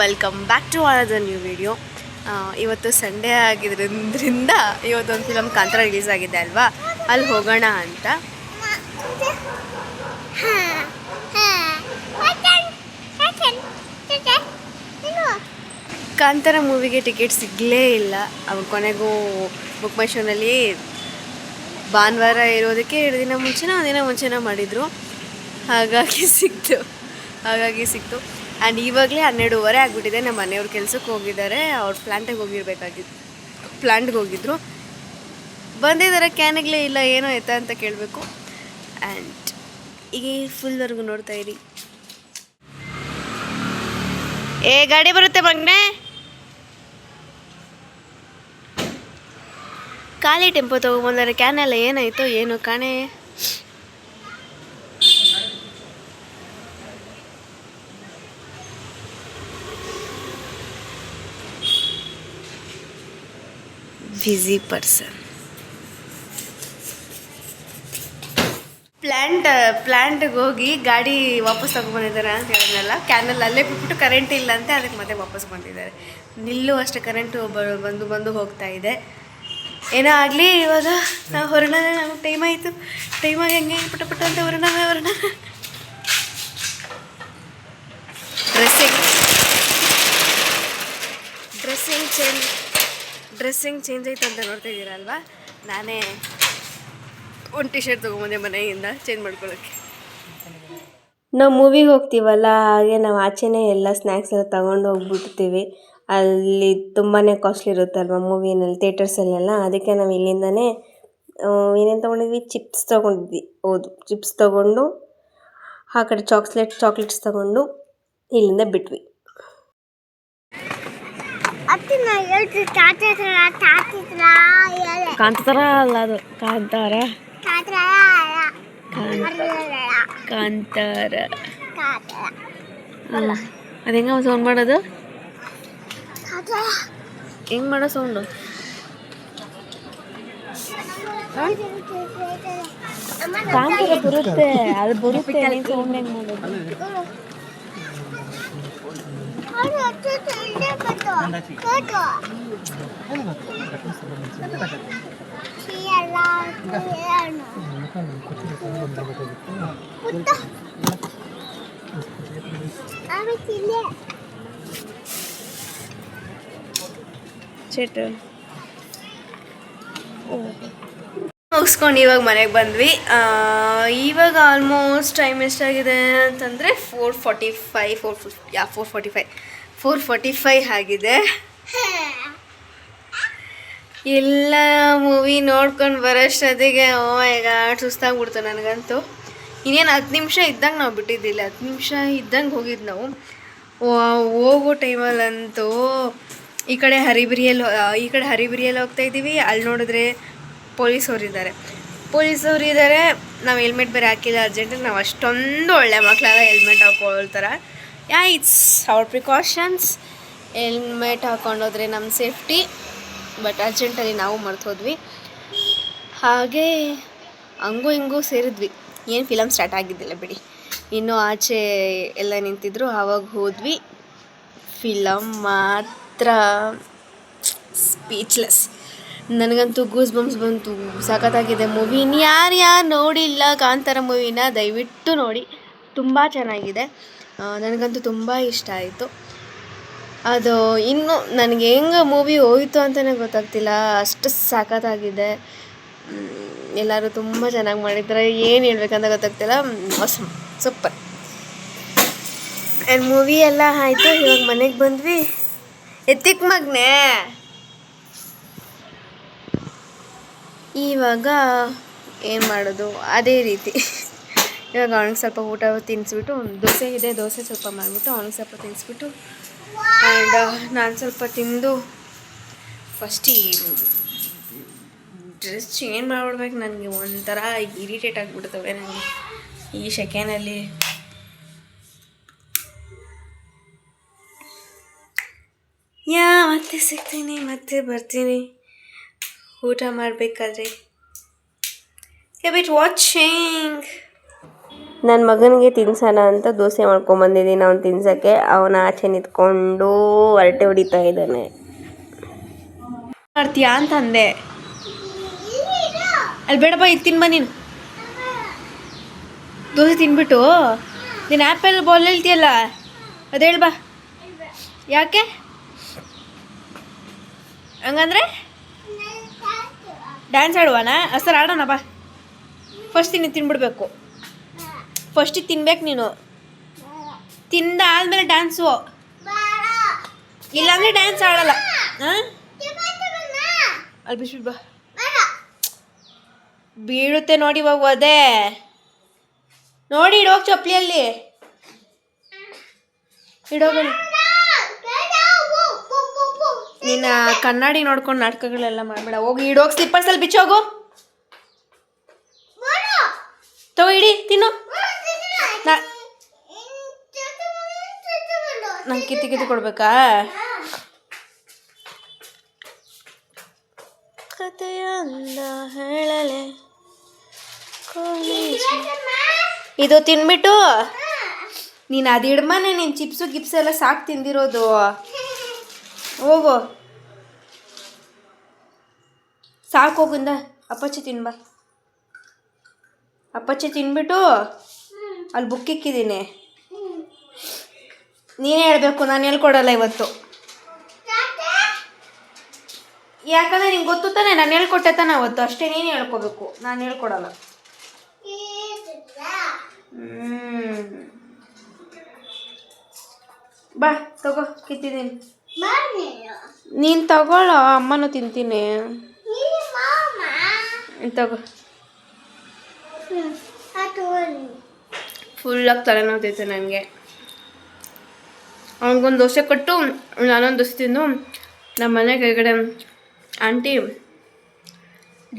Welcome back to another new video. ಇವತ್ತು Sunday ಆಗಿದ್ದರಿಂದ ಇವತ್ತೊಂದು ಫಿಲಮ್ ಕಾಂತಾರ ರಿಲೀಸ್ ಆಗಿದೆ ಅಲ್ವಾ, ಅಲ್ಲಿ ಹೋಗೋಣ ಅಂತ. ಕಾಂತಾರ ಮೂವಿಗೆ ಟಿಕೆಟ್ ಸಿಗಲೇ ಇಲ್ಲ. ಅವ್ರು ಕೊನೆಗೂ ಬುಕ್ ಮೈ ಶೋನಲ್ಲಿ ಭಾನುವಾರ ಇರೋದಕ್ಕೆ 2 ದಿನ ಮುಂಚೆನೋ 1 ದಿನ ಮುಂಚೆನೋ ಮಾಡಿದರು. ಹಾಗಾಗಿ ಸಿಕ್ತು. ಆ್ಯಂಡ್ ಇವಾಗಲೇ 12:30 ಆಗಿಬಿಟ್ಟಿದೆ. ನಮ್ಮ ಮನೆಯವ್ರು ಕೆಲ್ಸಕ್ಕೆ ಹೋಗಿದ್ದಾರೆ. ಅವ್ರು ಪ್ಲ್ಯಾಂಟ್ಗೆ ಹೋಗಿದ್ರು. ಬಂದಿದ್ದಾರೆ, ಕ್ಯಾನಿಗ್ಲೇ ಇಲ್ಲ, ಏನೋ ಎತ್ತ ಅಂತ ಕೇಳಬೇಕು. ಆ್ಯಂಡ್ ಈಗ ಫುಲ್ವರೆಗೂ ನೋಡ್ತಾ ಇರಿ. ಗಾಡಿ ಬರುತ್ತೆ ಮಗನೇ. ಖಾಲಿ ಟೆಂಪೋ ತೊಗೊಂಬಂದರೆ, ಕ್ಯಾನೆಲ್ಲ ಏನಾಯಿತು ಏನು ಕಾಣೆ. Busy person. ಪ್ಲ್ಯಾಂಟ್ಗೆ ಹೋಗಿ ಗಾಡಿ ವಾಪಸ್ ತಗೊಂಡ್ಬಂದಿದ್ದಾರೆ ಅಂತ ಹೇಳಿದ್ನಲ್ಲ. ಕ್ಯಾನಲ್ಲಿ ಅಲ್ಲೇ ಬಿಟ್ಬಿಟ್ಟು ಕರೆಂಟ್ ಇಲ್ಲ ಅಂತ ಅದಕ್ಕೆ ಮತ್ತೆ ವಾಪಸ್ ಬಂದಿದ್ದಾರೆ. ನಿಲ್ಲು ಅಷ್ಟೇ ಕರೆಂಟು ಬಂದು ಹೋಗ್ತಾ ಇದೆ. ಏನೋ ಆಗಲಿ, ಇವಾಗ ನಾವು ಹೊರಡೋಣ. ನಮಗೆ ಟೈಮ್ ಆಯಿತು. ಟೈಮಾಗಿ ಹೆಂಗೆ ಪುಟ್ಟ ಅಂತ ಹೊರಡೋಣ. ಡ್ರೆಸ್ಸಿಂಗ್ ಚೇಂಜ್ ಆಯ್ತು ಅಂತ ನೋಡ್ತಾ ಇದ್ದೀರಲ್ವಾ. ನಾನೇ ಒಂದು ಟಿ ಶರ್ಟ್ ತೊಗೊಂಬಂದೆ ಮನೆಯಿಂದ ಚೇಂಜ್ ಮಾಡ್ಕೊಳ್ಳೋಕ್ಕೆ. ನಾವು ಮೂವಿಗೆ ಹೋಗ್ತೀವಲ್ಲ, ಹಾಗೆ ನಾವು ಆಚೆನೇ ಎಲ್ಲ ಸ್ನ್ಯಾಕ್ಸ್ ಎಲ್ಲ ತೊಗೊಂಡು ಹೋಗ್ಬಿಡ್ತೀವಿ. ಅಲ್ಲಿ ತುಂಬಾ ಕಾಸ್ಟ್ಲಿ ಇರುತ್ತಲ್ವ ಮೂವಿನಲ್ಲಿ, ಥಿಯೇಟರ್ಸಲ್ಲೆಲ್ಲ. ಅದಕ್ಕೆ ನಾವು ಇಲ್ಲಿಂದನೇ ಏನೇನು ತೊಗೊಂಡಿದ್ವಿ, ಚಿಪ್ಸ್ ತೊಗೊಂಡಿದ್ವಿ. ಹೌದು, ಚಿಪ್ಸ್ ತೊಗೊಂಡು ಆ ಕಡೆ ಚಾಕ್ಲೇಟ್ಸ್ ತೊಗೊಂಡು ಇಲ್ಲಿಂದ ಬಿಟ್ವಿ. ಕಾಂತಾರ ಅಲ್ಲ, ಅದು ಕಾಂತಾರ. ಅದು ಹೆಂಗ ಸೌಂಡ್ ಮಾಡೋದು? ಹೆಂಗ್ ಮಾಡೋ ಸೌಂಡು? ಕಾಂತಾರ ಬರುತ್ತೆ, ಅದು ಬರುತ್ತೆ. ಸೌಂಡ್ ಹೆಂಗ್ ಮಾಡೋದು? ಮುಗಿಸ್ಕೊಂಡು ಇವಾಗ ಮನೆಗೆ ಬಂದ್ವಿ. ಇವಾಗ ಆಲ್ಮೋಸ್ಟ್ ಟೈಮ್ ಎಷ್ಟಾಗಿದೆ ಅಂತಂದರೆ 4:45 ಆಗಿದೆ. ಎಲ್ಲ ಮೂವಿ ನೋಡ್ಕೊಂಡು ಬರೋಷ್ಟೊತ್ತಿಗೆ ಓ ಮೈ ಗಾಡ್ ಸುಸ್ತಾಗ್ಬಿಡ್ತು ನನಗಂತೂ. ಇನ್ನೇನು 10 ನಿಮಿಷ ಇದ್ದಂಗೆ ನಾವು ಬಿಟ್ಟಿದ್ದಿಲ್ಲ, 10 ನಿಮಿಷ ಇದ್ದಂಗೆ ಹೋಗಿದ್ದು ನಾವು. ಹೋಗೋ ಟೈಮಲ್ಲಂತೂ ಈ ಕಡೆ ಹರಿಬಿರಿಯಲ್ಲಿ ಹೋಗ್ತಾ ಇದ್ದೀವಿ. ಅಲ್ಲಿ ನೋಡಿದ್ರೆ ಪೊಲೀಸವ್ರು ಇದ್ದಾರೆ. ನಾವು ಹೆಲ್ಮೆಟ್ ಬೇರೆ ಹಾಕಿಲ್ಲ ಅರ್ಜೆಂಟಿಗೆ. ನಾವು ಅಷ್ಟೊಂದು ಒಳ್ಳೆ ಮಕ್ಕಳೆಲ್ಲ ಹೆಲ್ಮೆಟ್ ಹಾಕೊಳ್ತಾರೆ. It's our precautions. ಹೆಲ್ಮೆಟ್ ಹಾಕೊಂಡೋದ್ರೆ ನಮ್ಮ ಸೇಫ್ಟಿ. ಬಟ್ ಅರ್ಜೆಂಟಲ್ಲಿ ನಾವು ಮರ್ತೋದ್ವಿ. ಹಾಗೆ ಹಂಗೂ ಹಿಂಗೂ ಸೇರಿದ್ವಿ. ಏನು ಫಿಲಮ್ ಸ್ಟಾರ್ಟ್ ಆಗಿದ್ದಿಲ್ಲ ಬಿಡಿ, ಇನ್ನೂ ಆಚೆ ಎಲ್ಲ ನಿಂತಿದ್ರು. ಆವಾಗ ಹೋದ್ವಿ. ಫಿಲಮ್ ಮಾತ್ರ ಸ್ಪೀಚ್ಲೆಸ್. ನನಗಂತೂ ಗೂಸ್ ಬಂಪ್ಸ್ ಬಂತು. ಸಖತ್ತಾಗಿದೆ ಮೂವಿ. ಯಾರು ನೋಡಿಲ್ಲ ಕಾಂತಾರ ಮೂವಿನ, ದಯವಿಟ್ಟು ನೋಡಿ. ತುಂಬ ಚೆನ್ನಾಗಿದೆ. ನನಗಂತೂ ತುಂಬ ಇಷ್ಟ ಆಯಿತು. ಅದು ಇನ್ನೂ ನನಗೆ ಹೆಂಗೆ ಮೂವಿ ಹೋಯಿತು ಅಂತಲೇ ಗೊತ್ತಾಗ್ತಿಲ್ಲ, ಅಷ್ಟು ಸಖತ್ತಾಗಿದೆ. ಎಲ್ಲರೂ ತುಂಬ ಚೆನ್ನಾಗಿ ಮಾಡಿದ್ದಾರೆ. ಏನು ಹೇಳ್ಬೇಕಂತ ಗೊತ್ತಾಗ್ತಿಲ್ಲ. Awesome, super. ಮೂವಿ ಎಲ್ಲ ಆಯಿತು. ಇವಾಗ ಮನೆಗೆ ಬಂದ್ವಿ. ಎತ್ತಿಕ್ ಮಗನೇ. ಇವಾಗ ಏನು ಮಾಡೋದು, ಅದೇ ರೀತಿ. ಇವಾಗ ಅವನಿಗೆ ಸ್ವಲ್ಪ ಊಟ ತಿನ್ನಿಸ್ಬಿಟ್ಟು, ಒಂದು ದೋಸೆ ಇದೆ, ದೋಸೆ ಸ್ವಲ್ಪ ಮಾಡಿಬಿಟ್ಟು ಅವನಿಗೆ ಸ್ವಲ್ಪ ತಿನ್ನಿಸ್ಬಿಟ್ಟು, ಆ್ಯಂಡ್ ನಾನು ಸ್ವಲ್ಪ ತಿಂದು ಫಸ್ಟ್ ಈ ಡ್ರೆಸ್ ಚೇಂಜ್ ಮಾಡಿಬಿಡ್ಬೇಕು. ನನಗೆ ಒಂಥರ ಇರಿಟೇಟ್ ಆಗಿಬಿಡ್ತವೆ ನನಗೆ ಈ ಸೆಕೆನಲ್ಲಿ. ಮತ್ತೆ ಸಿಗ್ತೀನಿ, ಮತ್ತೆ ಬರ್ತೀನಿ ಊಟ ಮಾಡಬೇಕಾದ್ರೆ. Keep it watching. ನನ್ನ ಮಗನಿಗೆ ತಿನ್ಸೋಣ ಅಂತ ದೋಸೆ ಮಾಡ್ಕೊಂಬಂದಿದ್ದೀನಿ ಅವ್ನು ತಿನ್ಸೋಕ್ಕೆ. ಅವನ ಆಚೆ ನಿಂತ್ಕೊಂಡು ಹರಟೆ ಹೊಡಿತಾ ಇದ್ದಾನೆ. ಮಾಡ್ತೀಯಾ ಅಂತ ಅಂದೆ. ಅಲ್ಲಿ ಬೇಡಪ್ಪ, ಇದು ತಿನ್ಬ ನೀನು. ದೋಸೆ ತಿನ್ಬಿಟ್ಟು ನೀನು ಆ್ಯಪಲ್ ಬಾಲ್ ಹೇಳ್ತೀಯಲ್ಲ ಅದು ಹೇಳ್ಬಾ. ಯಾಕೆ ಹಂಗಂದ್ರೆ ಡ್ಯಾನ್ಸ್ ಆಡುವಾನ? ಸರ್ ಆಡೋಣ ಬಾ. ಫಸ್ಟ್ ನೀನು ತಿನ್ಬಿಡ್ಬೇಕು. ಫಸ್ಟಿಗೆ ತಿನ್ಬೇಕು ನೀನು. ತಿಂದ ಆದಮೇಲೆ ಡ್ಯಾನ್ಸು, ಇಲ್ಲಾಂದರೆ ಡ್ಯಾನ್ಸ್ ಆಡಲ್ಲ. ಹಾಂ, ಅಲ್ಲಿ ಬಿಸ್ಬಿಟ್ಟು ಬಾ. ಬೀಳುತ್ತೆ ನೋಡಿ ಇವಾಗ. ಅದೇ ನೋಡಿ ಇಡೋಗಿ ಚಪ್ಪಲಿಯಲ್ಲಿ ಇಡೋಗಿ. ನೀನು ಕನ್ನಡಿ ನೋಡ್ಕೊಂಡು ನಾಟಕಗಳೆಲ್ಲ ಮಾಡಬೇಡ. ಹೋಗಿ ಇಡೋಗಿ ಸ್ಲಿಪ್ಪರ್ಸಲ್ಲಿ ಬಿಚ್ಚೋಗು. ತಗೋ ಇಡಿ, ತಿನ್ನು. ನಂಗೆ ಕಿತ್ತಿ ಕೊಡ್ಬೇಕಾ? ಕಥೆಯೊಂದ ಹೇಳಲೆ. ಇದು ತಿನ್ಬಿಟ್ಟು ನೀನು ಅದು ಇಡ್ಮನೆ. ನೀನು ಚಿಪ್ಸು ಗಿಪ್ಸ್ ಎಲ್ಲ ಸಾಕು ತಿಂದಿರೋದು. ಹೋಗು, ಸಾಕು. ಹೋಗಿಂದ ಅಪ್ಪಚ್ಚಿ ತಿನ್ಬಾ. ಅಪ್ಪಚ್ಚಿ ತಿನ್ಬಿಟ್ಟು ಅಲ್ಲಿ ಬುಕ್ ಇಕ್ಕಿದ್ದೀನಿ. ನೀನೇ ಹೇಳ್ಬೇಕು, ನಾನು ಹೇಳ್ಕೊಡಲ್ಲ ಇವತ್ತು. ಯಾಕಂದರೆ ನಿಂಗೆ ಗೊತ್ತು ತಾನೆ, ನಾನು ಹೇಳ್ಕೊಟ್ಟೆ ತಾನೆ ಅವತ್ತು. ಅಷ್ಟೇ, ನೀನು ಹೇಳ್ಕೊಬೇಕು, ನಾನು ಹೇಳ್ಕೊಡಲ್ಲ. ಬಾ ತಗೋ, ಕಿತ್ತಿದ್ದೀನಿ. ನೀನು ತಗೊಳ್ಳೋ, ಅಮ್ಮನೂ ತಿಂತೀನಿ. ತಗೋ. ಫುಲ್ಲಾಗಿ ತಲೆನೋವ್ತೈತೆ ನನಗೆ. ಅವನಿಗೊಂದು ದೋಸೆ ಕೊಟ್ಟು ನಾನೊಂದು ದೋಸೆ ತಿಂದು ನಮ್ಮ ಮನೆ ಕೆಳಗಡೆ ಆಂಟಿ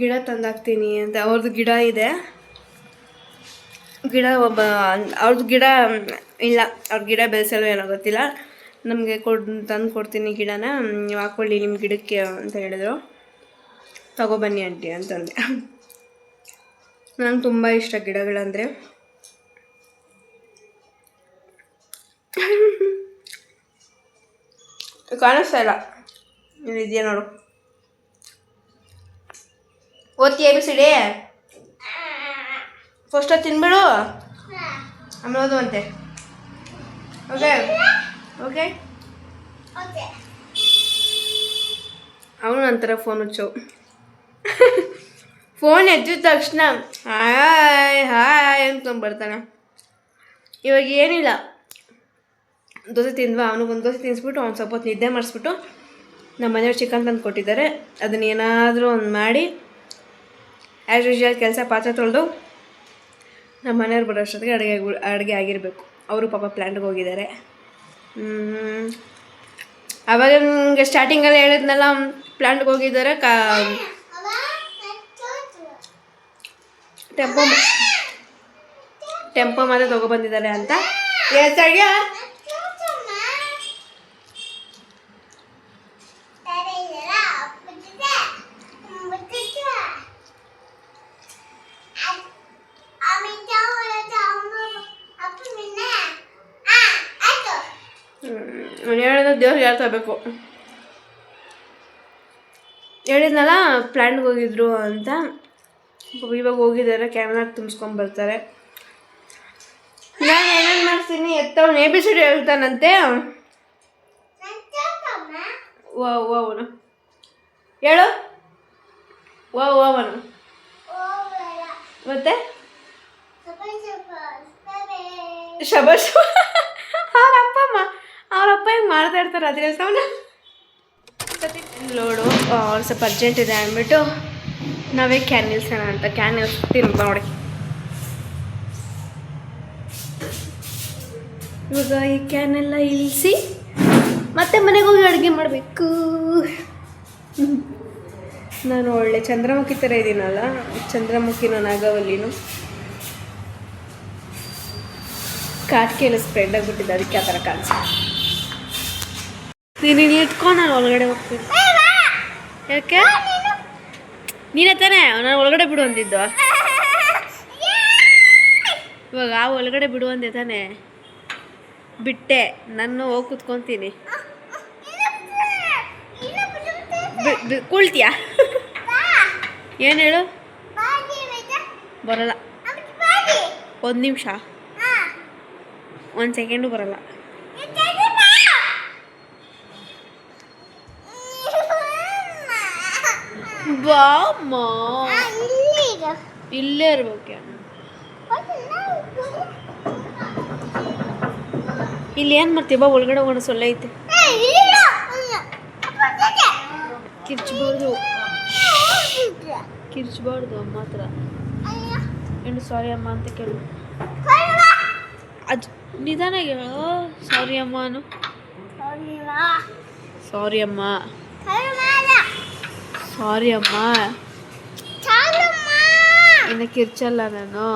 ಗಿಡ ತಂದಾಕ್ತೀನಿ ಅಂತ. ಅವ್ರದ್ದು ಗಿಡ ಇದೆ. ಗಿಡ ಅವ್ರದ್ದು ಗಿಡ ಇಲ್ಲ, ಅವ್ರ ಗಿಡ ಬೆಳೆಸಲು ಏನೋ ಗೊತ್ತಿಲ್ಲ. ನಮಗೆ ತಂದು ಕೊಡ್ತೀನಿ ಗಿಡನ, ನೀವು ಹಾಕ್ಕೊಳ್ಳಿ ನಿಮ್ಮ ಗಿಡಕ್ಕೆ ಅಂತ ಹೇಳಿದ್ರು. ತಗೊಬನ್ನಿ ಆಂಟಿ ಅಂತಂದೆ. ನಂಗೆ ತುಂಬ ಇಷ್ಟ ಗಿಡಗಳಂದರೆ. ಕಾಣಿಸ್ತಾ ಇಲ್ಲ, ಇದೆಯಾ ನೋಡು. ಓದ್ತೀಯ ABCD? ಫಸ್ಟ್ ಅದು ತಿನ್ಬಿಡು, ಆಮೇಲೆ ಓದು ಅಂತೆ. Okay okay. ಅವನು ನಂತರ ಫೋನ್ ಹುಚ್ಚು. ಫೋನ್ ಎದ್ದಿದ ತಕ್ಷಣ ಹಾಯ್ ಹಾಯ್ ಅಂದ್ಕೊಂಡು ಬರ್ತಾನೆ. ಇವಾಗ ಏನಿಲ್ಲ, ದೋಸೆ ತಿಂದ್ವಾ, ಅವನಿಗೊಂದು ದೋಸೆ ತಿನ್ನಿಸ್ಬಿಟ್ಟು ಅವ್ನು ಸ್ವಲ್ಪ ಹೊತ್ತು ನಿದ್ದೆ ಮಾಡಿಸ್ಬಿಟ್ಟು ನಮ್ಮ ಮನೆಯವ್ರು ಚಿಕನ್ ತಂದು ಕೊಟ್ಟಿದ್ದಾರೆ. ಅದನ್ನ ಏನಾದರೂ ಒಂದು ಮಾಡಿ ಆ್ಯಸ್ ಯೂಶುವಲ್ ಕೆಲಸ ಪಾತ್ರೆ ತೊಳೆದು ನಮ್ಮ ಮನೆಯವ್ರು ಬರೋ ಅಷ್ಟೊತ್ತಿಗೆ ಅಡುಗೆ ಆಗಿರಬೇಕು. ಅವರು ಪಾಪ ಪ್ಲ್ಯಾಂಟ್ಗೆ ಹೋಗಿದ್ದಾರೆ. ಆವಾಗ ನಿಮಗೆ ಸ್ಟಾರ್ಟಿಂಗಲ್ಲಿ ಹೇಳಿದ್ನೆಲ್ಲ ಪ್ಲ್ಯಾಂಟ್ಗೆ ಹೋಗಿದ್ದಾರೆ. ಟೆಂಪೋ ಮಾತ್ರ ತೊಗೊಬಂದಿದ್ದಾರೆ ಅಂತ ಹೇಳ್ತಾಳ್ಯ. ಹೇಳಿದ ದೇವ್ರಿಗೆ ಹೇಳ್ತಾ ಬೇಕು. ಹೇಳಿದ್ನಲ್ಲ ಪ್ಲ್ಯಾಂಟ್ಗೆ ಹೋಗಿದ್ರು ಅಂತ. ಇವಾಗ ಹೋಗಿದ್ದಾರೆ, ಕ್ಯಾಮ್ರಾಗ ತುಂಬಿಸ್ಕೊಂಡು ಬರ್ತಾರೆ. ನಾನು ಏನೇನು ಮಾಡ್ತೀನಿ ಎತ್ತವನು ABCD ಹೇಳ್ತಾನಂತೆ. ಅವನು ಹೇಳು ಅವನು ಮತ್ತೆ ಶಬಾಷ್. ಅವರಪ್ಪ ಹಿಂಗೆ ಮಾಡ್ತಾ ಇರ್ತಾರೆ, ಅದು ಹೇಳ್ತಾವನ. ಲೋಡು ಅವ್ರು ಸ್ವಲ್ಪ ಅರ್ಜೆಂಟ್ ಇದೆ ಅಂದ್ಬಿಟ್ಟು ನಾವೇ ಕ್ಯಾನ್ ನಿಲ್ಸೋಣ ಅಂತ ಕ್ಯಾನ್ ನಿಲ್ಸ್ತೀನಿ ನೋಡಿ. ಇವಾಗ ಈ ಕ್ಯಾನೆಲ್ಲ ಇಳಿಸಿ ಮತ್ತೆ ಮನೆಗೆ ಹೋಗಿ ಅಡುಗೆ ಮಾಡಬೇಕು. ನಾನು ಒಳ್ಳೆ ಚಂದ್ರಮುಖಿ ಥರ ಇದ್ದೀನಲ್ಲ, ಚಂದ್ರಮುಖಿನೋ ನಾಗವಲ್ಲಿನೂ. ಕಾಟಿಗೆ ಎಲ್ಲ ಸ್ಪ್ರೆಡ್ ಆಗಿಬಿಟ್ಟಿದೆ, ಅದಕ್ಕೆ ಆ ಥರ ಕಾಣಿಸ್ತು. ನೀನು ಇಟ್ಕೊಂಡು ನಾನು ಒಳಗಡೆ ಹೋಗ್ತೀನಿ. ಯಾಕೆ? ನೀನೇ ತಾನೇ ನಾನು ಒಳಗಡೆ ಬಿಡು ಅಂದಿದ್ದು. ಇವಾಗ ಆ ಒಳಗಡೆ ಬಿಡು ಅಂದೆ ತಾನೆ, ಬಿಟ್ಟೆ. ನಾನು ಹೋಗಿ ಕುತ್ಕೊತೀನಿ. ಕೂಳ್ತೀಯಾ? ಏನು ಹೇಳು? ಬರಲ್ಲ. 1 ನಿಮಿಷ, 1 ಸೆಕೆಂಡು ಬರಲ್ಲ. ಬಾಮ್ಮ, ಇಲ್ಲೇ ಇರ್ಬೇಕು. ಇಲ್ಲಿ ಏನು ಮಾಡ್ತೀವಿ? ಬಾ ಒಳಗಡೆ ಹೋಗೋಣ, ಸೊಳ್ಳೆ ಐತೆ. ಕಿರ್ಚ್ಬಾರ್ದು, ಕಿರ್ಚ್ಬಾರ್ದು ಅಮ್ಮ ಹತ್ರ. ಏನು ಸಾರಿ ಅಮ್ಮ ಅಂತ ಕೇಳು. ಅದು ನಿಧಾನ ಹೇಳು. ಸಾರಿ ಅಮ್ಮ ಅನು. ಸಾರಿ ಅಮ್ಮ, ಸಾರಿ ಅಮ್ಮ. ಇನ್ನು ಕಿರ್ಚಲ್ಲ ನಾನು.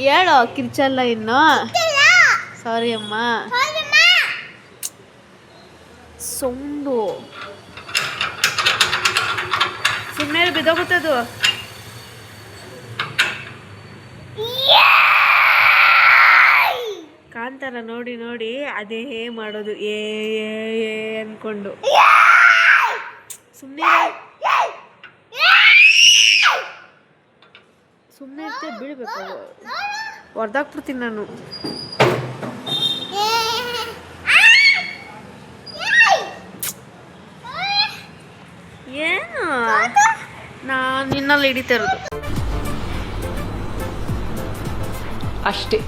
ಹೇಳೋ, ಕಿರ್ಚಲ್ಲ ಇನ್ನು. ಸಾರಿ ಅಮ್ಮ. ಸೌಂಡು ಸುಮ್ಮನೆ ಬಿದ್ದೋಗುತ್ತದು. ಕಾಂತಾರ ನೋಡಿ ನೋಡಿ ಅದೇ ಮಾಡೋದು, ಏ ಅನ್ಕೊಂಡು. ಸುಮ್ಮನೆ ಸುಮ್ಮನೆ ಇರ್ತೇ, ಬೀಳ್ಬೇಕು. ಹೊರ್ದಾಕ್ಬಿಡ್ತೀನಿ ನಾನು. ಏನು ನಾನು ನಿನ್ನಲ್ಲಿ ಹಿಡಿತಾ ಇರೋದು ಅಷ್ಟೇ.